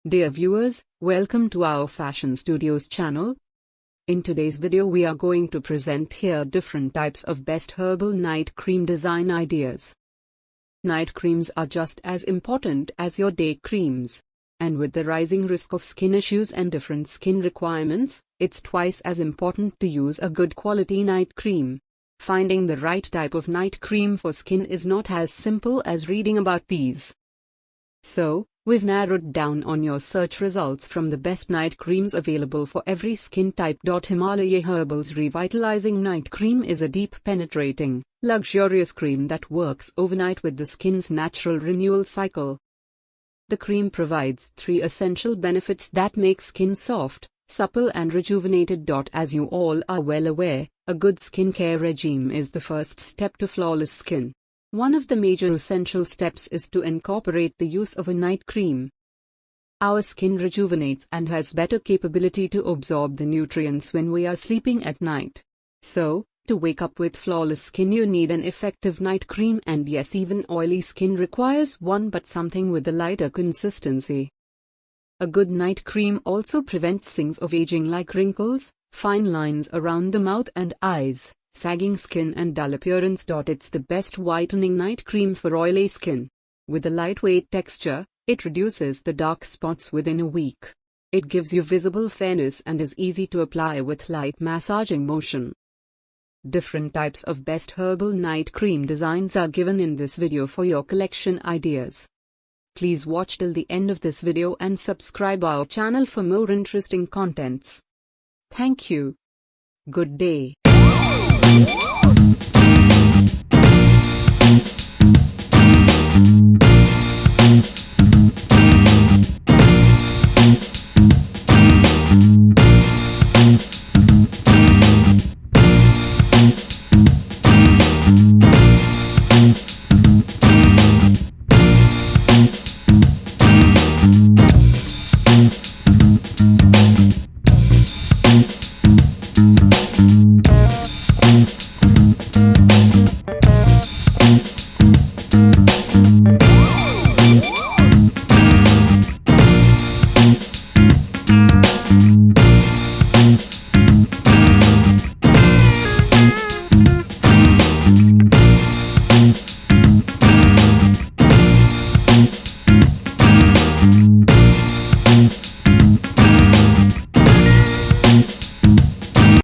Dear viewers, welcome to our Fashion Studios channel. In today's video we are going to present here different types of best herbal night cream design ideas. Night creams are just as important as your day creams. And with the rising risk of skin issues and different skin requirements, it's twice as important to use a good quality night cream. Finding the right type of night cream for skin is not as simple as reading about these. So, we've narrowed down on your search results from the best night creams available for every skin type. Himalaya Herbal's Revitalizing Night Cream is a deep penetrating, luxurious cream that works overnight with the skin's natural renewal cycle. The cream provides 3 essential benefits that make skin soft, supple and rejuvenated. As you all are well aware, a good skincare regime is the first step to flawless skin. One of the major essential steps is to incorporate the use of a night cream. Our skin rejuvenates and has better capability to absorb the nutrients when we are sleeping at night. So, to wake up with flawless skin you need an effective night cream, and yes, even oily skin requires one, but something with a lighter consistency. A good night cream also prevents signs of aging like wrinkles, fine lines around the mouth and eyes, sagging skin and dull appearance. It's the best whitening night cream for oily skin. With a lightweight texture, it reduces the dark spots within a week. It gives you visible fairness and is easy to apply with light massaging motion. Different types of best herbal night cream designs are given in this video for your collection ideas. Please watch till the end of this video and subscribe our channel for more interesting contents. Thank you. Good day.